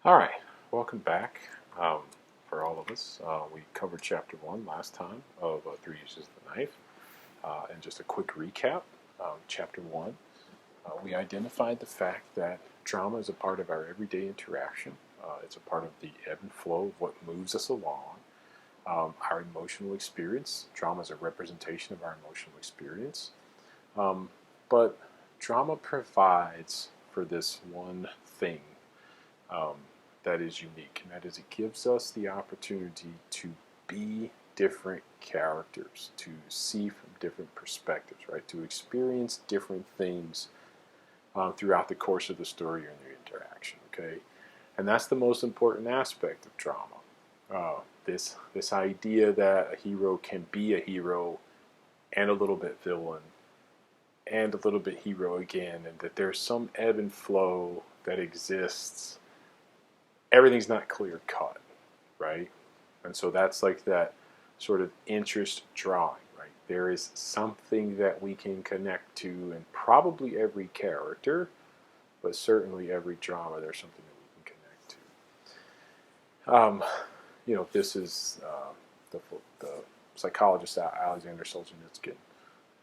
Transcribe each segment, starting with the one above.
All right, welcome back. For all of us, we covered chapter 1 last time of Three Uses of the Knife. And just a quick recap, chapter 1, we identified the fact that drama is a part of our everyday interaction. It's a part of the ebb and flow of what moves us along. Our emotional experience, drama is a representation of our emotional experience. But drama provides for this one thing that is unique, and that is it gives us the opportunity to be different characters, to see from different perspectives, right? To experience different things throughout the course of the story or the interaction, okay? And that's the most important aspect of drama. This idea that a hero can be a hero and a little bit villain and a little bit hero again, and that there's some ebb and flow that exists. Everything's not clear cut, right? And so that's like that sort of interest drawing, right? There is something that we can connect to in probably every character, but certainly every drama, there's something that we can connect to. This is the psychologist Alexander Solzhenitsyn,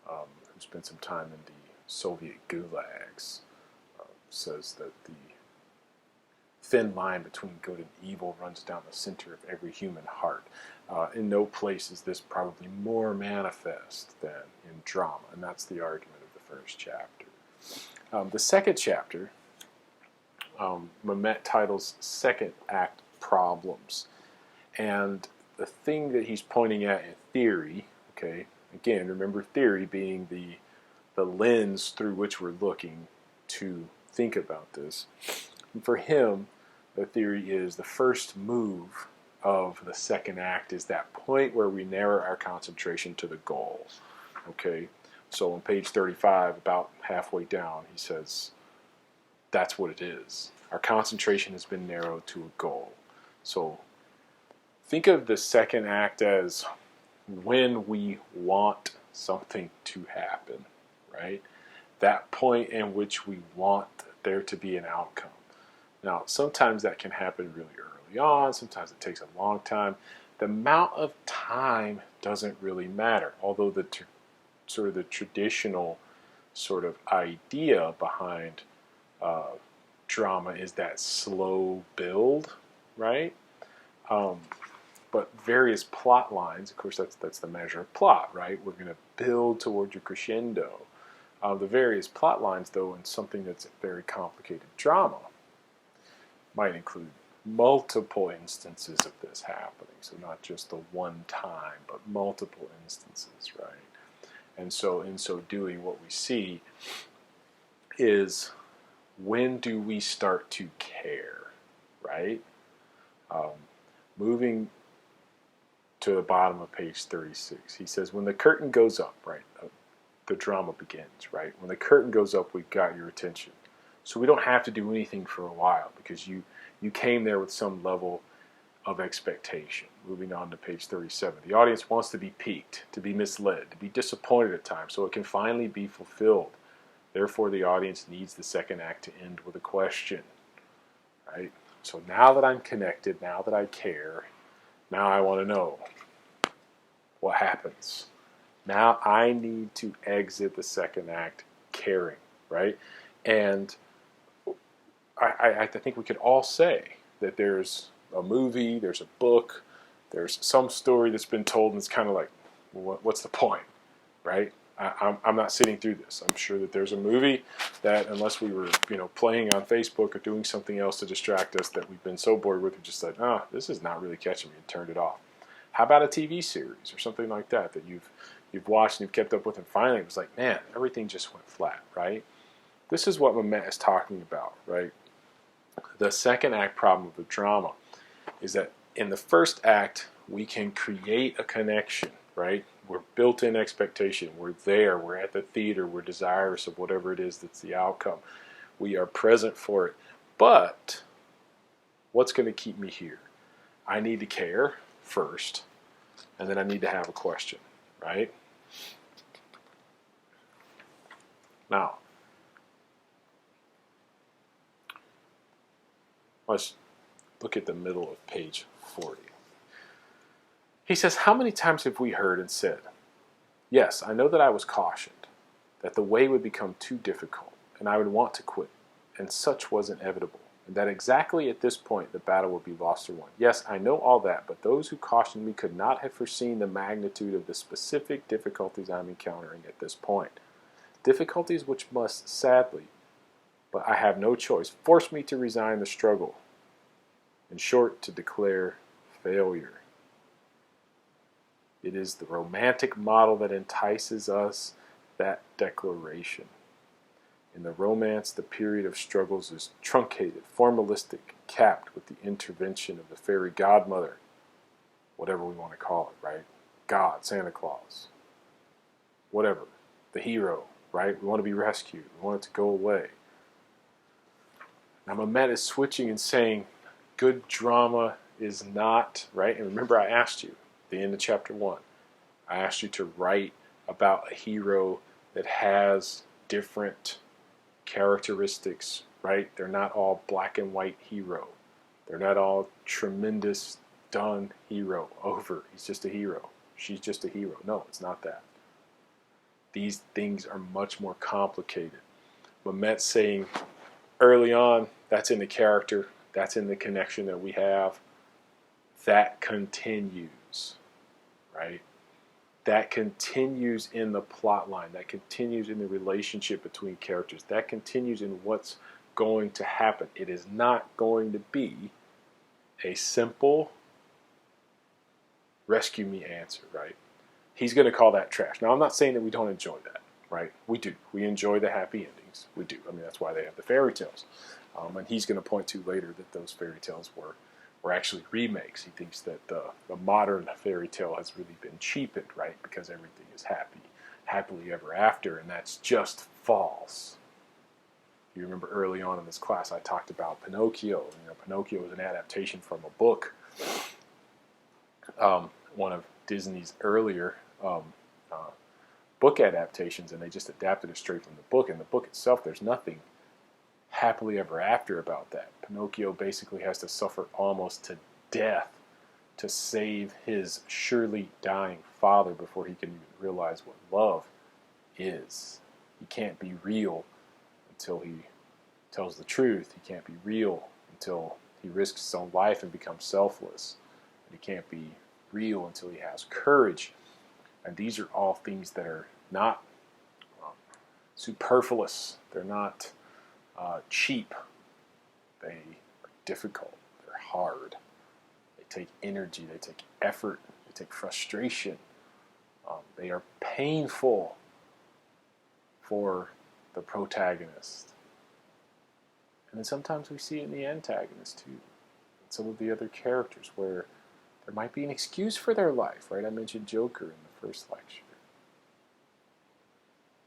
who spent some time in the Soviet gulags, says that the thin line between good and evil runs down the center of every human heart. In no place is this probably more manifest than in drama, and that's the argument of the first chapter. The second chapter, Mamet titles Second Act Problems. And the thing that he's pointing at in theory, okay, again, remember theory being the lens through which we're looking to think about this. And for him, the theory is the first move of the second act is that point where we narrow our concentration to the goal. Okay, so on page 35, about halfway down, he says, that's what it is. Our concentration has been narrowed to a goal. So think of the second act as when we want something to happen, right? That point in which we want there to be an outcome. Now, sometimes that can happen really early on. Sometimes it takes a long time. The amount of time doesn't really matter, although the traditional sort of idea behind drama is that slow build, right? But various plot lines, of course, that's the measure of plot, right? We're going to build toward your crescendo. The various plot lines, though, in something that's a very complicated drama, might include multiple instances of this happening. So not just the one time, but multiple instances, right? And so in so doing, what we see is when do we start to care, right? Moving to the bottom of page 36, he says, when the curtain goes up, right, the drama begins, right? When the curtain goes up, we've got your attention. So we don't have to do anything for a while because you came there with some level of expectation. Moving on to page 37. The audience wants to be piqued, to be misled, to be disappointed at times, so it can finally be fulfilled. Therefore, the audience needs the second act to end with a question, right? So now that I'm connected, now that I care, now I want to know what happens. Now I need to exit the second act caring, right? And I think we could all say that there's a movie, there's a book, there's some story that's been told, and it's kind of like, what's the point, right? I'm not sitting through this. I'm sure that there's a movie that, unless we were, playing on Facebook or doing something else to distract us, that we've been so bored with, we're just like, this is not really catching me, and turned it off. How about a TV series or something like that you've watched and you've kept up with, and finally it was like, man, everything just went flat, right? This is what Mamet is talking about, right? The second act problem of the drama is that in the first act, we can create a connection, right? We're built-in expectation. We're there. We're at the theater. We're desirous of whatever it is that's the outcome. We are present for it. But what's going to keep me here? I need to care first, and then I need to have a question, right? Now, let's Look at the middle of page 40. He says, how many times have we heard and said, yes, I know that I was cautioned, that the way would become too difficult, and I would want to quit, and such was inevitable, and that exactly at this point the battle would be lost or won. Yes, I know all that, but those who cautioned me could not have foreseen the magnitude of the specific difficulties I'm encountering at this point. Difficulties which must sadly, but I have no choice, force me to resign the struggle. In short, to declare failure. It is the romantic model that entices us, that declaration. In the romance, the period of struggles is truncated, formalistic, capped with the intervention of the fairy godmother, whatever we want to call it, right? God, Santa Claus, whatever. The hero, right? We want to be rescued. We want it to go away. Now, Mamet is switching and saying, good drama is not, right? And remember, I asked you, the end of chapter 1, I asked you to write about a hero that has different characteristics, right? They're not all black and white hero. They're not all tremendous, done hero, over. He's just a hero. She's just a hero. No, it's not that. These things are much more complicated. Mamet's saying early on, that's in the character, that's in the connection that we have. That continues, right? That continues in the plot line. That continues in the relationship between characters. That continues in what's going to happen. It is not going to be a simple rescue me answer, right? He's going to call that trash. Now, I'm not saying that we don't enjoy that, right? We do. We enjoy the happy endings. We do. I mean, that's why they have the fairy tales. And he's going to point to later that those fairy tales were actually remakes. He thinks that the modern fairy tale has really been cheapened, right? Because everything is happily ever after, and that's just false. You remember early on in this class I talked about Pinocchio. Pinocchio is an adaptation from a book, one of Disney's earlier book adaptations, and they just adapted it straight from the book. In the book itself, there's nothing happily ever after about that. Pinocchio basically has to suffer almost to death to save his surely dying father before he can even realize what love is. He can't be real until he tells the truth. He can't be real until he risks his own life and becomes selfless. And he can't be real until he has courage. And these are all things that are not superfluous. They're not cheap. They are difficult. They're hard. They take energy. They take effort. They take frustration. They are painful for the protagonist. And then sometimes we see it in the antagonist too. In some of the other characters where there might be an excuse for their life, right? I mentioned Joker in the first lecture.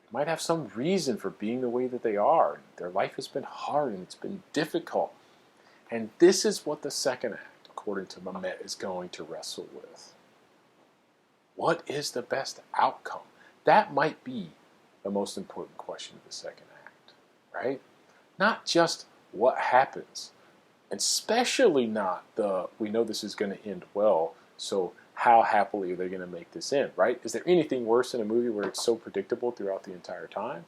They might have some reason for being the way that they are. Their life has been hard and it's been difficult. And this is what the second act, according to Mamet, is going to wrestle with. What is the best outcome? That might be the most important question of the second act, right? Not just what happens, and especially not we know this is going to end well, so how happily are they going to make this end, right? Is there anything worse in a movie where it's so predictable throughout the entire time?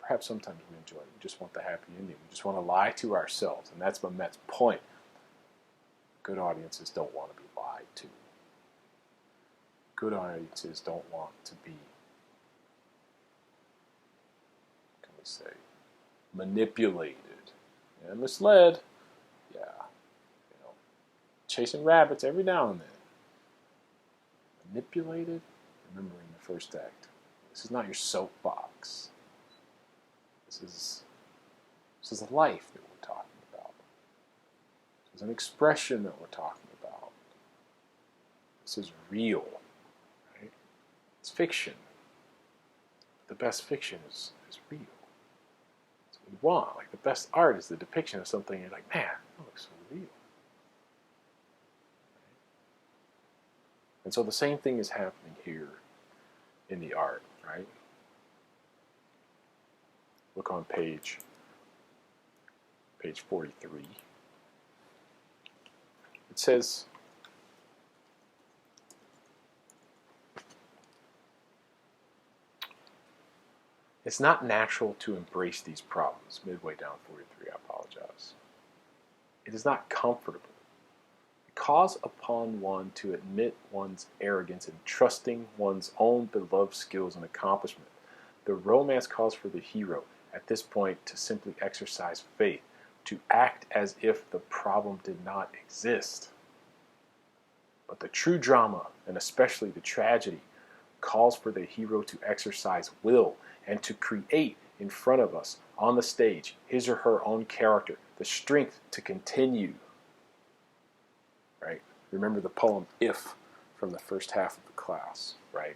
Perhaps sometimes we enjoy it. We just want the happy ending. We just want to lie to ourselves, and that's Mamet's point. Good audiences don't want to be lied to. Good audiences don't want to be, what can we say, manipulated and misled. Yeah, chasing rabbits every now and then. Manipulated. Remember in the first act, this is not your soapbox. This is a life that we're talking about. This is an expression that we're talking about. This is real, right? It's fiction. The best fiction is real. That's what we want. Like the best art is the depiction of something. You're like, man, that looks so real. Right? And so the same thing is happening here in the art, right? Look on page 43. It says, it's not natural to embrace these problems. Midway down 43, I apologize. It is not comfortable. It calls upon one to admit one's arrogance in trusting one's own beloved skills and accomplishment. The romance calls for the hero, at this point, to simply exercise faith, to act as if the problem did not exist. But the true drama, and especially the tragedy, calls for the hero to exercise will and to create in front of us on the stage his or her own character, the strength to continue. Right? Remember the poem If from the first half of the class, right?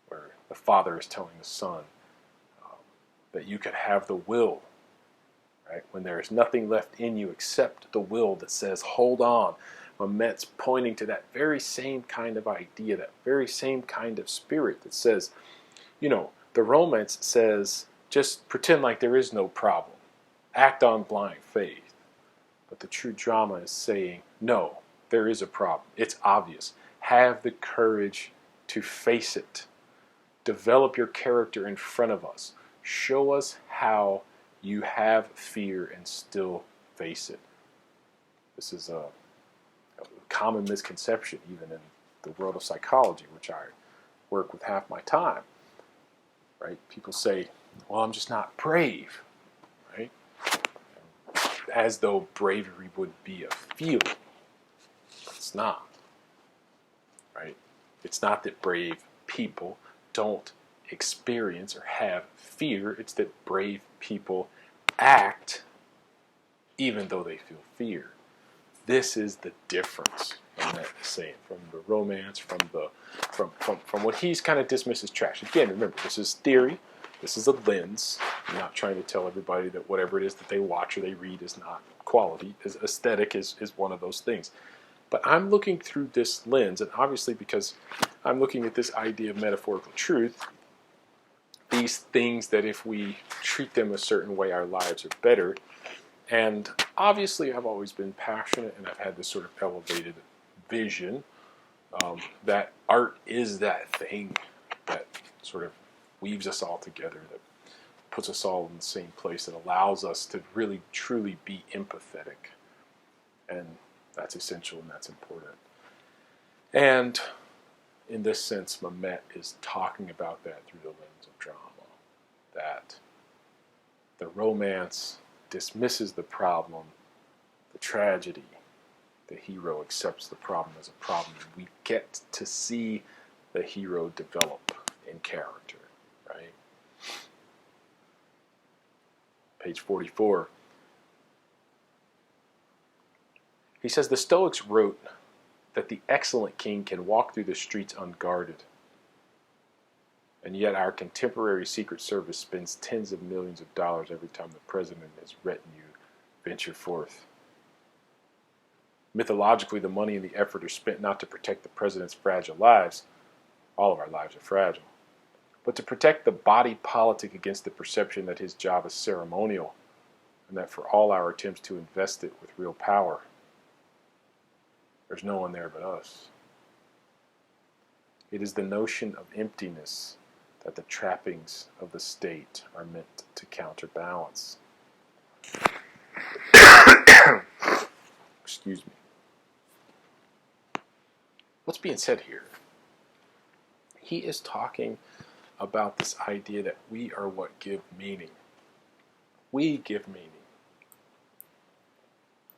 Where the father is telling the son that you could have the will, right? When there is nothing left in you except the will that says, hold on. Mamet's pointing to that very same kind of idea, that very same kind of spirit that says, you know, the romance says, just pretend like there is no problem. Act on blind faith. But the true drama is saying, no, there is a problem. It's obvious. Have the courage to face it. Develop your character in front of us. Show us how you have fear and still face it. This is a common misconception, even in the world of psychology, which I work with half my time. Right? People say, well, I'm just not brave. Right? As though bravery would be a feeling. It's not. Right? It's not that brave people don't experience or have fear. It's that brave people act even though they feel fear. This is the difference in that saying, from the romance, from what he's kind of dismissed as trash. Again, remember, this is theory. This is a lens. I'm not trying to tell everybody that whatever it is that they watch or they read is not quality. Aesthetic is one of those things. But I'm looking through this lens, and obviously because I'm looking at this idea of metaphorical truth, these things that if we treat them a certain way, our lives are better. And obviously I've always been passionate, and I've had this sort of elevated vision that art is that thing that sort of weaves us all together, that puts us all in the same place, that allows us to really truly be empathetic. And that's essential and that's important. And in this sense, Mamet is talking about that through the lens of drama, that the romance dismisses the problem, the tragedy. The hero accepts the problem as a problem. We get to see the hero develop in character, right? Page 44. He says, the Stoics wrote that the excellent king can walk through the streets unguarded. And yet our contemporary Secret Service spends tens of millions of dollars every time the president and his retinue venture forth. Mythologically, the money and the effort are spent not to protect the president's fragile lives. All of our lives are fragile. But to protect the body politic against the perception that his job is ceremonial, and that for all our attempts to invest it with real power, there's no one there but us. It is the notion of emptiness that the trappings of the state are meant to counterbalance. Excuse me. What's being said here? He is talking about this idea that we are what give meaning. We give meaning.